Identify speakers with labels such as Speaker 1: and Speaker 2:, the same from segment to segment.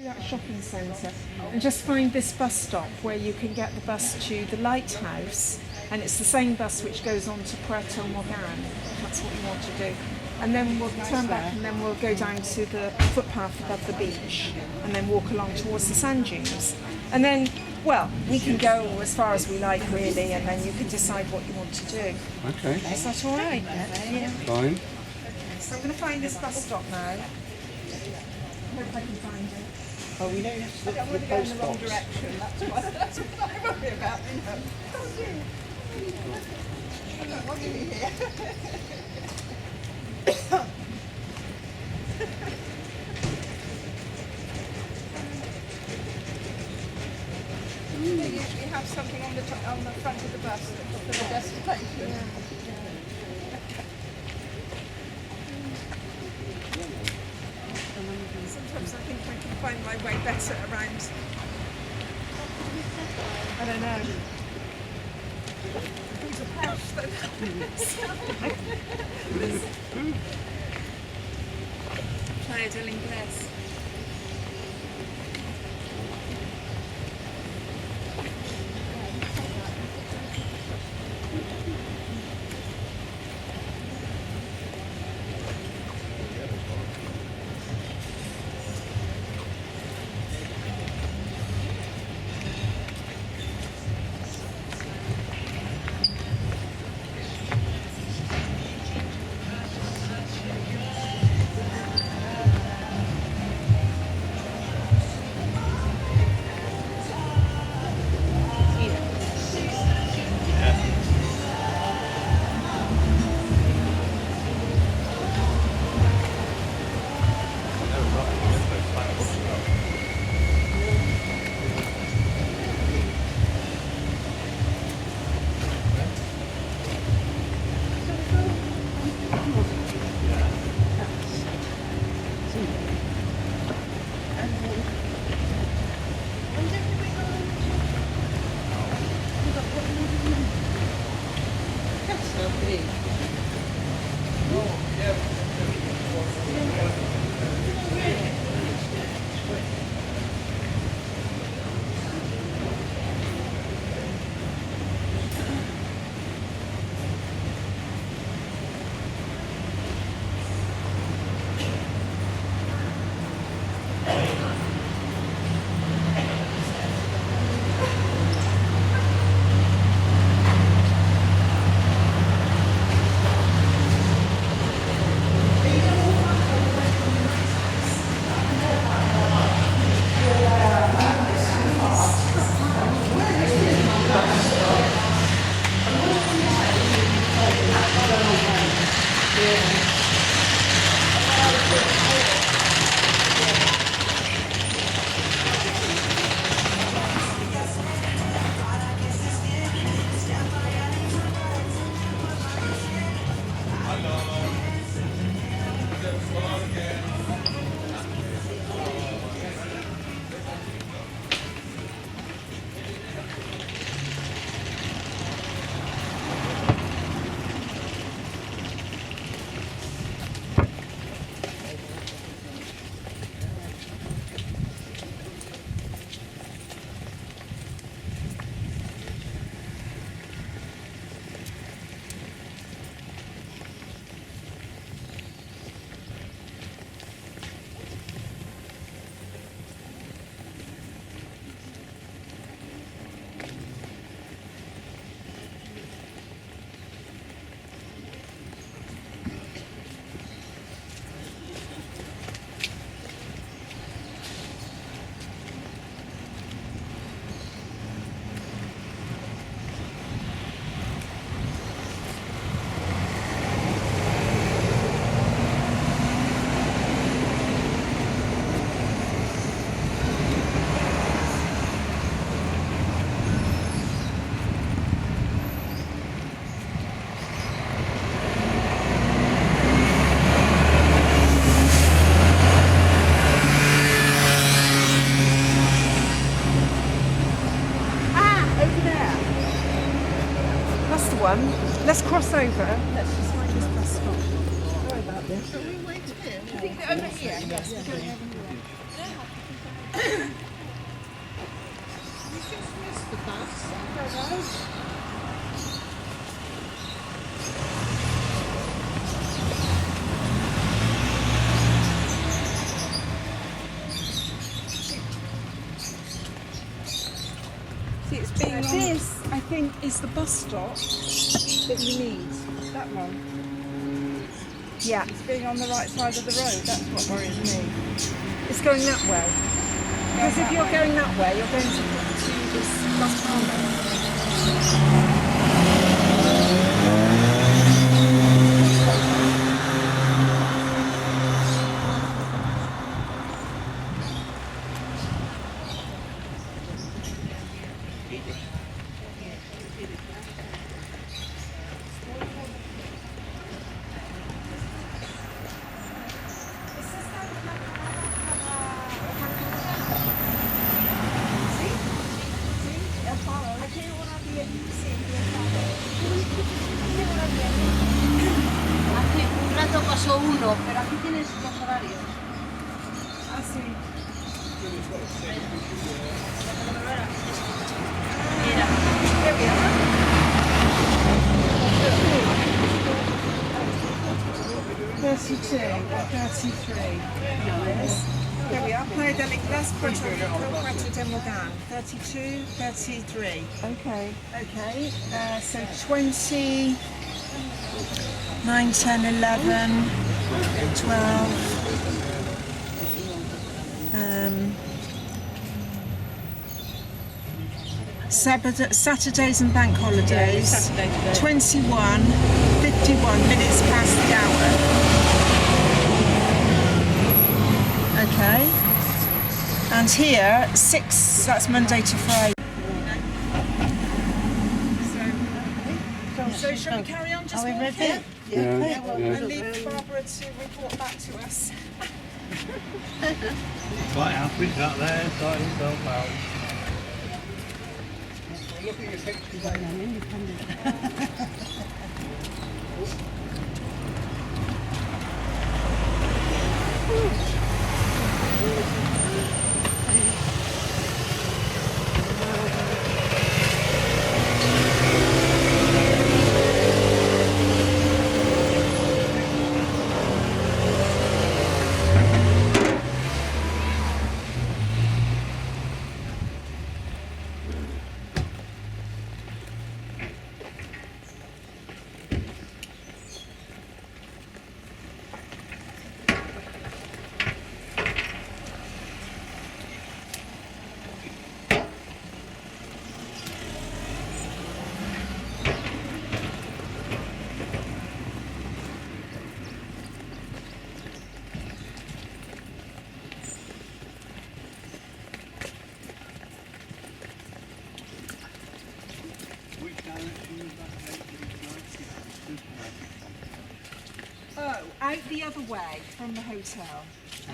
Speaker 1: That shopping centre and just find this bus stop where you can get the bus to the lighthouse, and it's the same bus which goes on to Puerto Morgan, if that's what you want to do. And then we'll turn back and then we'll go down to the footpath above the beach and then walk along towards the sand dunes. And then, well, we can go as far as we like really, and then you can decide what you want to do.
Speaker 2: Okay.
Speaker 1: Is that all right? Yeah.
Speaker 2: Fine.
Speaker 1: So I'm going to find this bus stop now. I hope I can find it.
Speaker 2: Oh, we know it's
Speaker 1: I don't want to go in the wrong direction. That's what I worry about, you know. I don't want you here. They usually have something on the front of the bus for the destination. Yeah. Sometimes I think I can find my way better around. I don't know. It's a pouch though. Playa del Ingles. Let's cross over. Let's just find this bus stop. Sorry about this.
Speaker 3: Shall we wait here?
Speaker 1: I think over here. Yes, we're going over here.
Speaker 2: just missed the bus. I don't know.
Speaker 1: See, it's being this, I think, is the bus stop that you need.
Speaker 2: That one.
Speaker 1: Yeah,
Speaker 2: It's being on the right side of the road. That's what worries me.
Speaker 1: it's going that way. Because if
Speaker 2: that
Speaker 1: you're
Speaker 2: way.
Speaker 1: going that way, you're going to this bus terminal.
Speaker 2: Hace un rato pasó uno, pero aquí tienes los horarios.
Speaker 1: Ah, sí.
Speaker 2: Mira.
Speaker 1: Here we are. 32 or 33. Yes. Here we are. Playa del Ingles, Puerto Rico, Puerto de Morgan. 32, 33. Okay. Okay. So 20, 9, 10, 11, 12. Saturdays and bank holidays.
Speaker 2: Saturday.
Speaker 1: 21, 51 minutes past the hour. Okay. And here, 6, that's Monday to Friday. So shall we carry on just
Speaker 2: Are we
Speaker 1: walking?
Speaker 2: ready?
Speaker 1: And leave Barbara to report back to us.
Speaker 3: Right, Alfred's out there, starting himself out. Looking at pictures.
Speaker 1: Oh, out the other way from the hotel.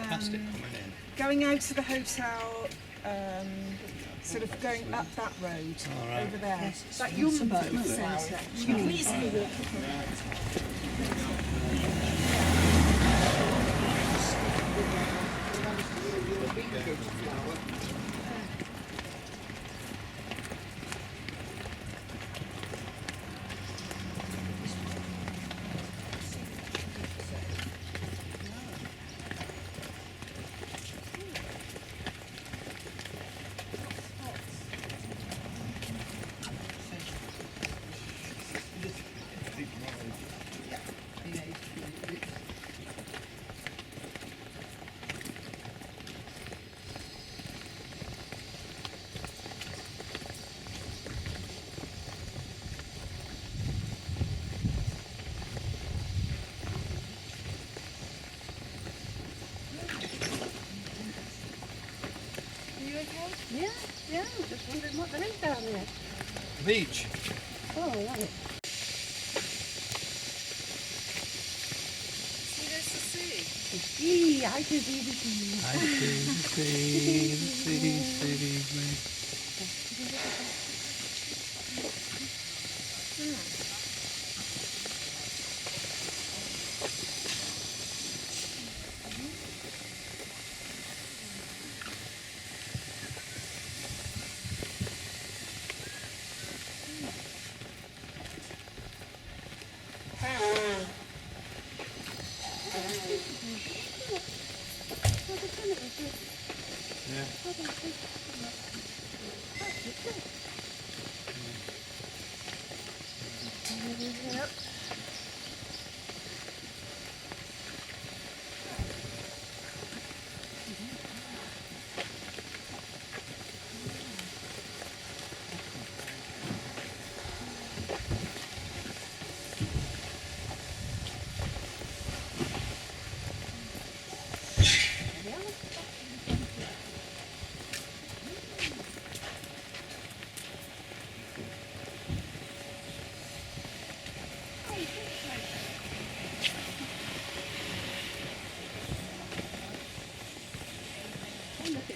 Speaker 3: Past it coming in.
Speaker 1: Going out to the hotel, sort of going up that road over there. That Jumbo centre. You can easily walk from there.
Speaker 2: Yeah, just wondering what there is down there.
Speaker 3: Beach.
Speaker 2: Oh, right.
Speaker 1: See, there's the sea.
Speaker 2: See, I can see the sea.
Speaker 3: I see.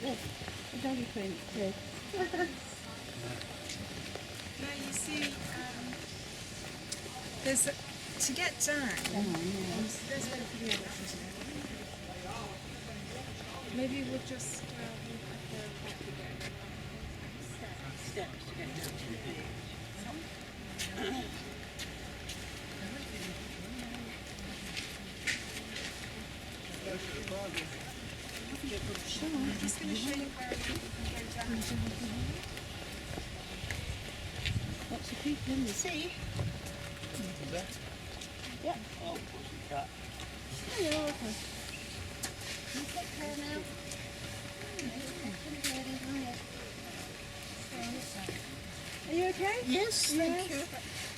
Speaker 2: The doggy print too.
Speaker 1: Now you see, there's to get down. There's one for the other. Maybe we'll just walk up there back again.
Speaker 2: Steps to get down to the beach.
Speaker 1: Sure, I'm just going to show you where you can go down.
Speaker 2: Lots of people in the sea. Yeah.
Speaker 3: Oh, pussycat.
Speaker 2: Oh, you're okay. You take care now.
Speaker 1: Are you okay?
Speaker 2: Yes, thank you.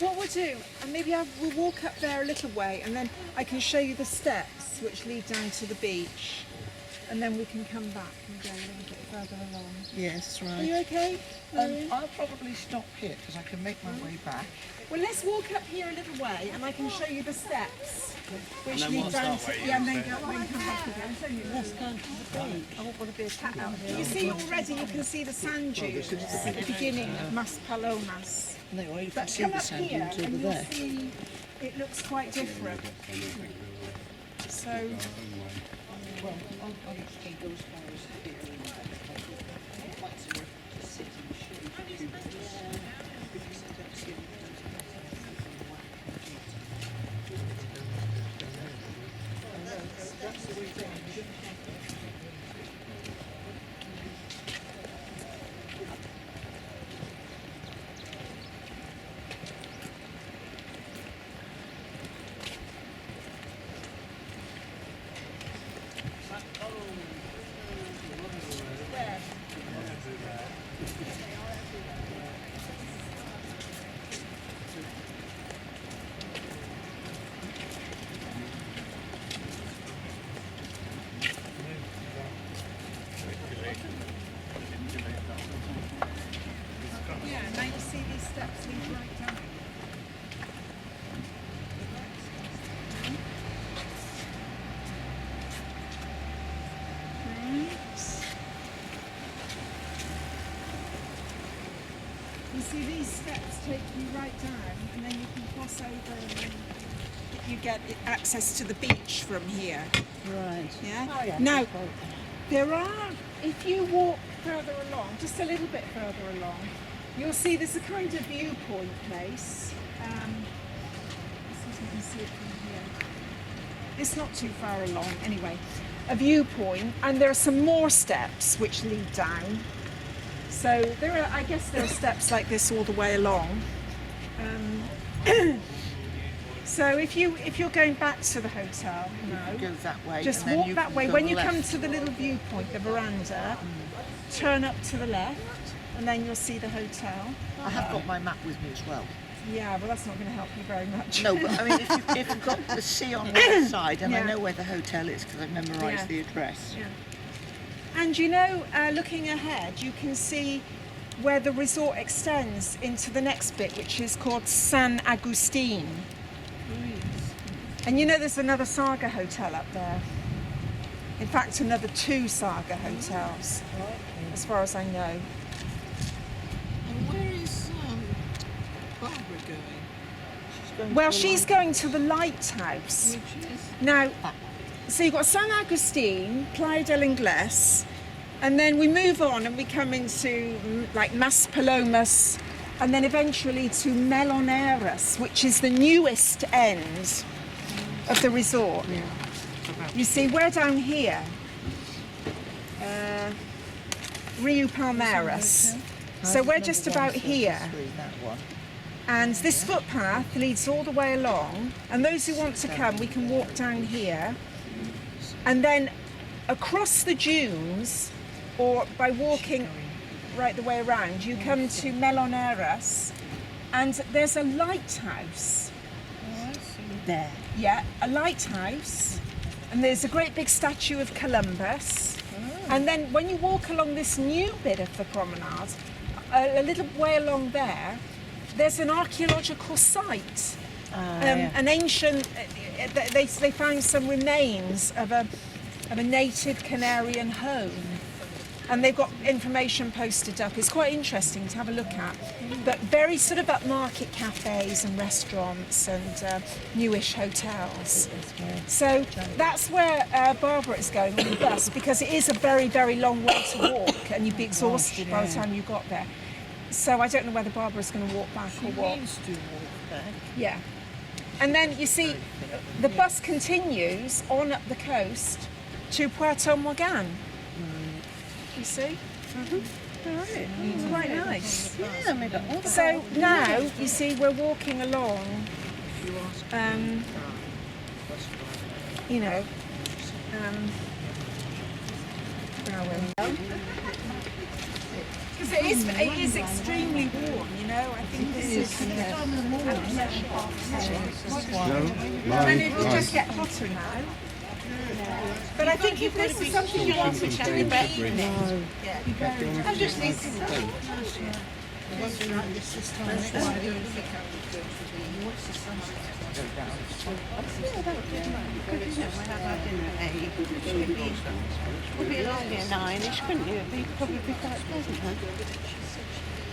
Speaker 1: What we'll do, and maybe we'll walk up there a little way, and then I can show you the steps which lead down to the beach, and then we can come back and go a little bit further along.
Speaker 2: Yes,
Speaker 1: Are you okay?
Speaker 4: I'll probably stop here because I can make my way back.
Speaker 1: Well, let's walk up here a little way, and I can show you the steps which
Speaker 3: then
Speaker 1: lead
Speaker 3: we'll
Speaker 1: down
Speaker 3: start
Speaker 1: to.
Speaker 3: where
Speaker 1: Yeah,
Speaker 3: you
Speaker 1: and then go and come back again. So
Speaker 2: Let's go to the beach. I won't want to be a cat out here.
Speaker 1: you see already, you can see the sand dunes at the beginning of Mas Palomas.
Speaker 2: No, you can
Speaker 1: But
Speaker 2: see
Speaker 1: come
Speaker 2: the
Speaker 1: up
Speaker 2: sand
Speaker 1: here,
Speaker 2: dunes over
Speaker 1: and you'll
Speaker 2: there.
Speaker 1: see it looks quite different. So.
Speaker 2: Well, I'll actually go as far as here. Quite so to sit in the shade. Because I don't see any
Speaker 1: Yeah, now you see these steps lead right down. You see these steps take you right down, and then you can cross over and then you get access to the beach from here.
Speaker 2: Right.
Speaker 1: Yeah?
Speaker 2: Oh, yeah.
Speaker 1: Now, there are, if you walk further along, just a little bit further along, you'll see there's a kind of viewpoint place. Let's see if you can see it from here. It's not too far along, anyway. A viewpoint, and there are some more steps which lead down. So there are, I guess there are steps like this all the way along. So if you're going back to the hotel now,
Speaker 4: Go that way.
Speaker 1: just
Speaker 4: and then
Speaker 1: walk
Speaker 4: you
Speaker 1: that
Speaker 4: can
Speaker 1: way.
Speaker 4: go
Speaker 1: When you
Speaker 4: left.
Speaker 1: come to the little viewpoint, the veranda, turn up to the left, and then you'll see the hotel.
Speaker 4: I have got my map with me as well.
Speaker 1: Yeah, well, that's not going to help you very much.
Speaker 4: No, but I mean, if you've got the sea on one side, and
Speaker 1: Yeah.
Speaker 4: I know where the hotel is because I've memorised
Speaker 1: Yeah.
Speaker 4: the address.
Speaker 1: Yeah. And you know, looking ahead, you can see where the resort extends into the next bit, which is called San Agustin. And you know, there's another Saga hotel up there. In fact, another 2 Saga hotels, as far as I know.
Speaker 2: And where is Barbara going?
Speaker 1: Well, she's going to the lighthouse.
Speaker 2: Which is?
Speaker 1: Now, so you've got San Agustin, Playa del Ingles, and then we move on and we come into like Mas Palomas, and then eventually to Meloneras, which is the newest end of the resort. You see, we're down here. Rio Palmeiras. So we're just about here.
Speaker 2: That one.
Speaker 1: And this footpath leads all the way along, and those who want to come, we can walk down here, and then across the dunes, or by walking right the way around, you come to Meloneras, and there's a lighthouse.
Speaker 2: There.
Speaker 1: Yeah, a lighthouse, and there's a great big statue of Columbus. And then when you walk along this new bit of the promenade, a little way along there, there's an archaeological site, an ancient. They found some remains of a native Canarian home, and they've got information posted up. It's quite interesting to have a look at, but very sort of upmarket cafes and restaurants and newish hotels. So that's where Barbara is going on the bus, because it is a very, very long way to walk, and you'd be exhausted by the time you got there. So I don't know whether Barbara's going to walk back or what.
Speaker 2: Means to walk back.
Speaker 1: Yeah. And then you see, the bus continues on up the coast to Puerto Morgan. You see?
Speaker 2: Right.
Speaker 1: It's quite nice.
Speaker 2: Yeah, maybe all the
Speaker 1: So now, you see, we're walking along, you know, because it is extremely warm, you know. I think this is and it will just get hotter now. But I think if this is something you wanted to do in the evening,
Speaker 2: I just thinking. Would be along here 9ish, couldn't you? It'd be probably be quite pleasant, huh?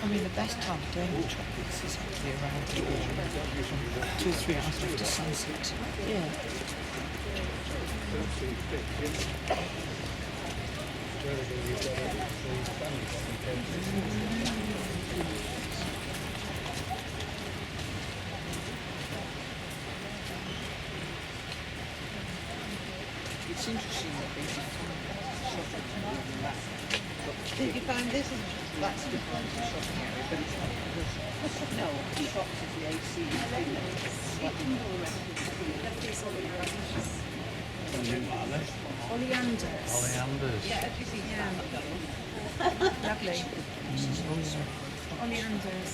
Speaker 4: I mean, the best time of doing the tropics is actually around 2 or 3 hours after sunset.
Speaker 2: Yeah.
Speaker 4: It's interesting that they shopping.
Speaker 2: Did you find this?
Speaker 4: That's different to shopping area, but it's not
Speaker 2: No, the shops is the AC.
Speaker 1: oleanders.
Speaker 3: Oleanders.
Speaker 1: Lovely. Oleanders.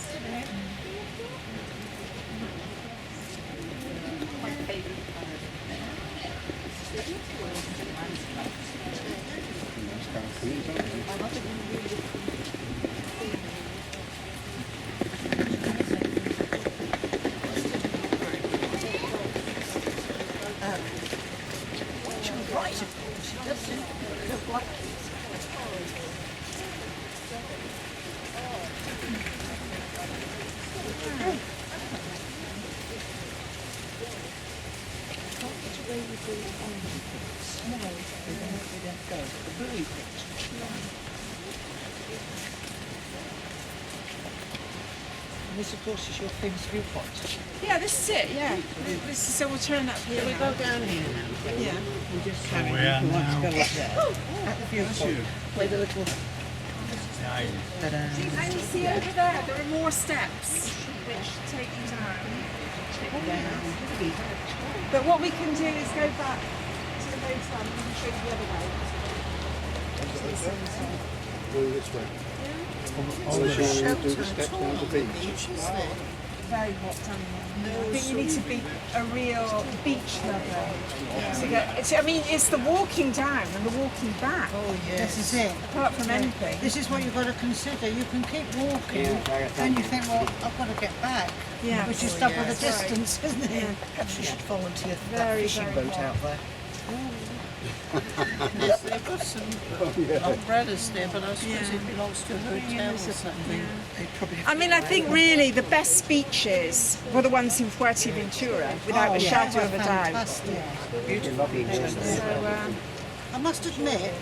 Speaker 4: This, of course, is your famous viewpoint.
Speaker 1: Yeah, this is it, yeah. This is, so we'll turn up here.
Speaker 2: We go down here now.
Speaker 1: Yeah.
Speaker 2: We'll just
Speaker 3: So
Speaker 2: carry
Speaker 3: we
Speaker 2: on.
Speaker 3: are
Speaker 2: We want
Speaker 3: now.
Speaker 2: to go up there. At the viewpoint. Where the little.
Speaker 4: Ta-da.
Speaker 1: And you see over there, there are more steps which take you down. But what we can do is go back to the hotel and we can show you the other way.
Speaker 5: Go this way. So you want to do the steps down to the beach?
Speaker 1: Very hot down there. I think you need to be a real beach lover. To get, I mean, it's the walking down and the walking back,
Speaker 2: Oh, yes.
Speaker 4: This is it.
Speaker 1: apart from anything.
Speaker 4: This is what you've got to consider. You can keep walking, and you think, well, I've got to get back.
Speaker 1: Yeah.
Speaker 4: Which is double the
Speaker 1: That's right.
Speaker 4: distance, isn't it?
Speaker 1: Yeah.
Speaker 4: Perhaps you should volunteer for
Speaker 1: Very,
Speaker 4: that fishing
Speaker 1: very
Speaker 4: boat
Speaker 1: hot.
Speaker 4: out there.
Speaker 2: They've got some umbrellas there, but I suppose it belongs to a hotel or something.
Speaker 4: They probably have
Speaker 1: I mean, I think really the best beaches were the ones in Fuerteventura, without a shadow of a doubt.
Speaker 4: Fantastic.
Speaker 2: Beautiful beaches.
Speaker 1: So,
Speaker 4: I must admit,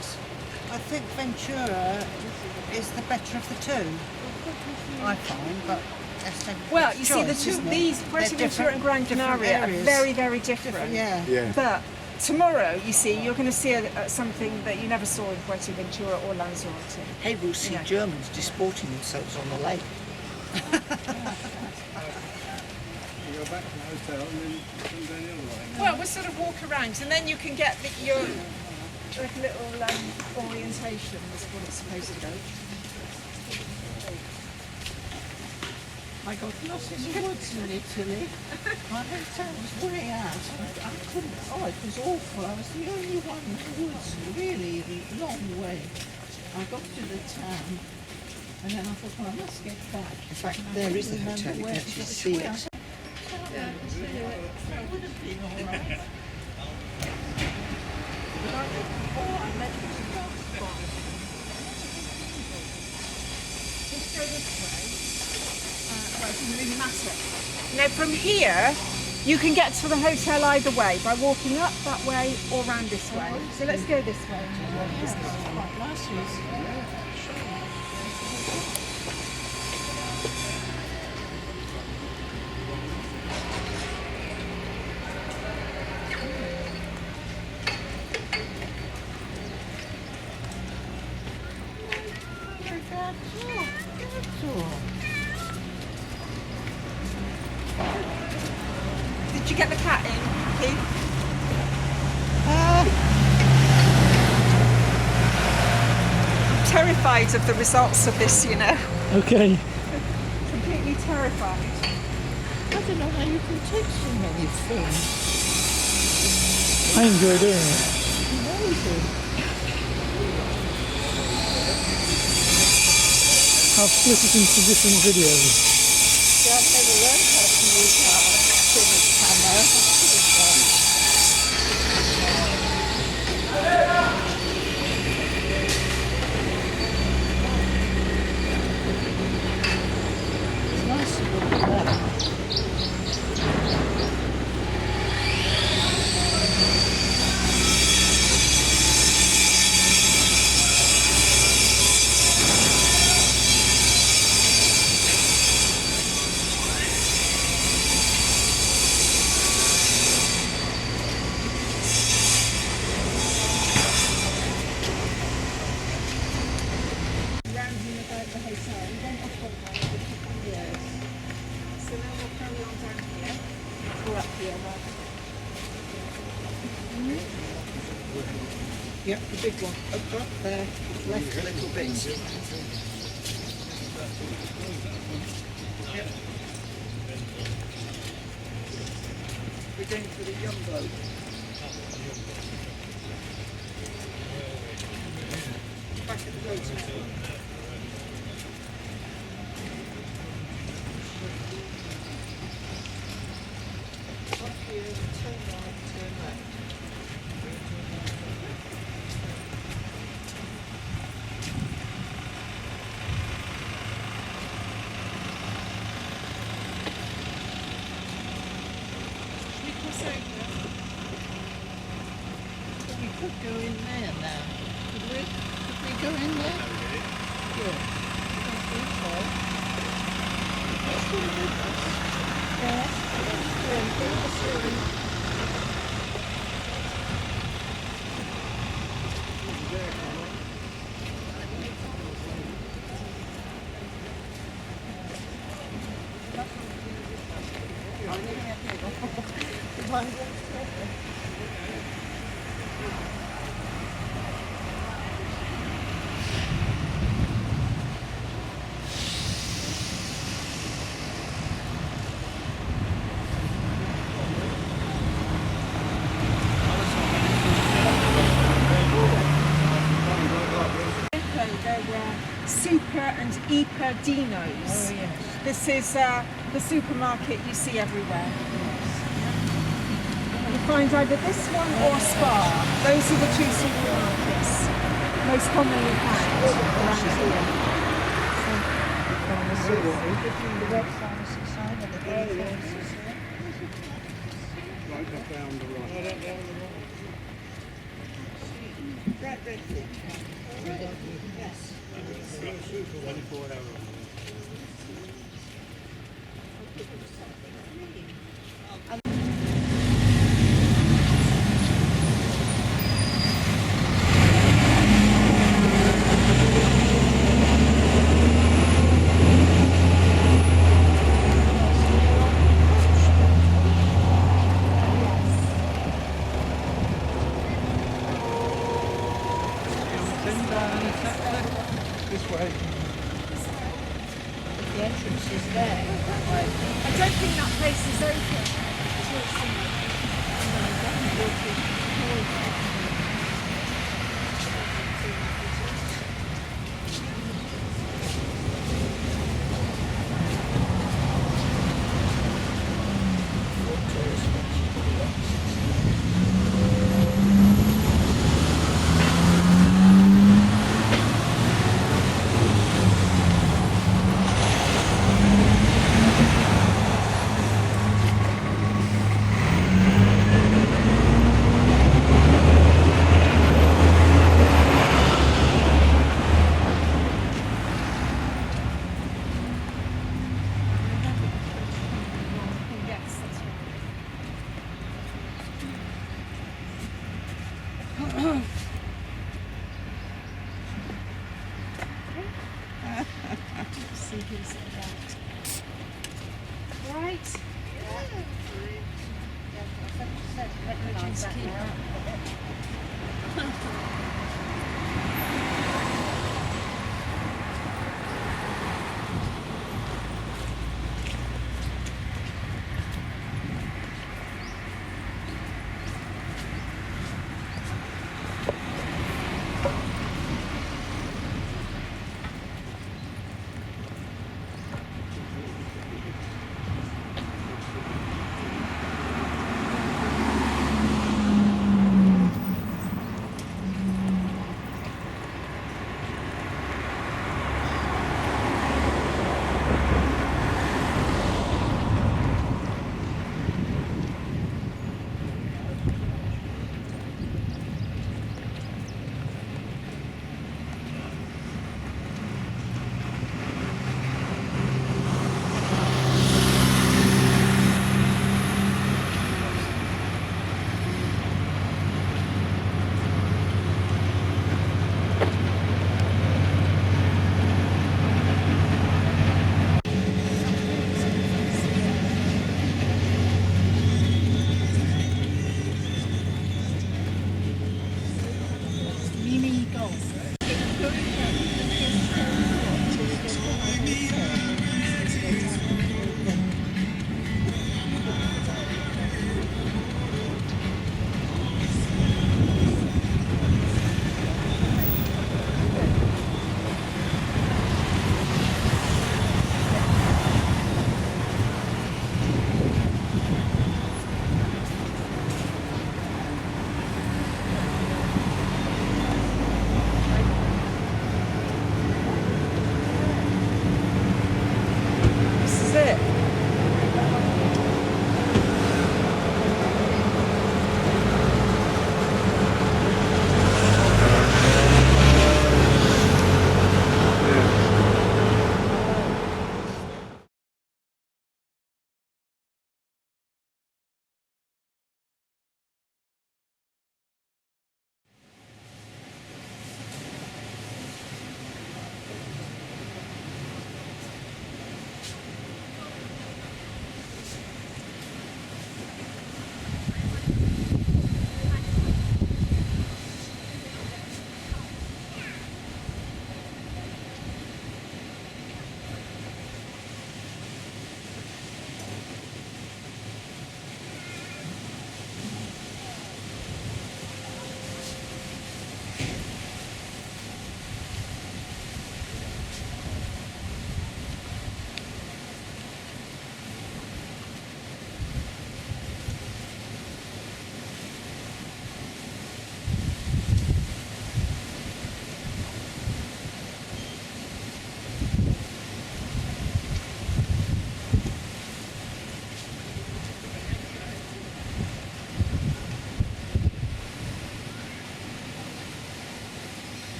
Speaker 4: I think Ventura is the better of the two. I find, but that's their
Speaker 1: well, you see, the
Speaker 4: choice,
Speaker 1: two,
Speaker 4: isn't it?
Speaker 1: these
Speaker 4: They're
Speaker 1: Fuerteventura and Gran
Speaker 4: different
Speaker 1: Canaria are
Speaker 4: areas.
Speaker 1: very, very different.
Speaker 4: Yeah.
Speaker 5: Yeah.
Speaker 1: But tomorrow, you see, you're going to see something that you never saw in Fuerteventura or Lanzarote.
Speaker 2: Hey, we'll see
Speaker 1: Yeah.
Speaker 2: Germans disporting themselves on the lake.
Speaker 3: You go back to the hotel and then come down the other way.
Speaker 1: Well, we'll sort of walk around, and then you can get your like a little orientation is what it's supposed to go.
Speaker 2: I got lost in the woods in Italy. My hotel was way out. I couldn't. Oh, it was awful. I was the only one in the woods, really, a long way. I got to the town, and then I thought, well, I must get back. In fact, there is the hotel. You can actually see it. That would have been all right. But I think before I met the dog spot.
Speaker 1: Let's go this way. Well, it doesn't really matter. Now, from here, you can get to the hotel either way, by walking up that way or round this way. So let's go this way.
Speaker 2: Yes, quite nice.
Speaker 1: Did you get the cat in, Keith? I'm terrified of the results of this, you know.
Speaker 6: Okay.
Speaker 1: Completely terrified.
Speaker 2: I don't know how you can take so many films.
Speaker 6: I enjoy doing it.
Speaker 2: Amazing.
Speaker 6: I've split it into different videos.
Speaker 2: See, I've never learned how to use our film camera. It's nice to look at that.
Speaker 1: Rounding about the hotel. We went off on one for a couple of years. So now we'll carry on down here. Or up here, rather.
Speaker 2: Yep, the big one. Up there, left a little bit. Yep. We're going for the jumbo. Back at the road now. Up here, turn right, turn left.
Speaker 1: We cross over.
Speaker 2: We could go in there now. Could we? Could we go in there? Yeah. I don't think so. Let's do it with us. Yes. Let's do it.
Speaker 1: There were Super and Iper Dinos.
Speaker 2: Oh, yes.
Speaker 1: This is the supermarket you see everywhere. You find either this one or Spar. Those are the two supermarkets most commonly found around here.
Speaker 2: The red pharmacy side and the green pharmacy side.
Speaker 3: Right up down the right.
Speaker 2: That red thing. Yes.
Speaker 3: 24 hours.
Speaker 1: don't think that place is open. Yes, that's right. Let's see who's about. Right.
Speaker 4: Recognise that now.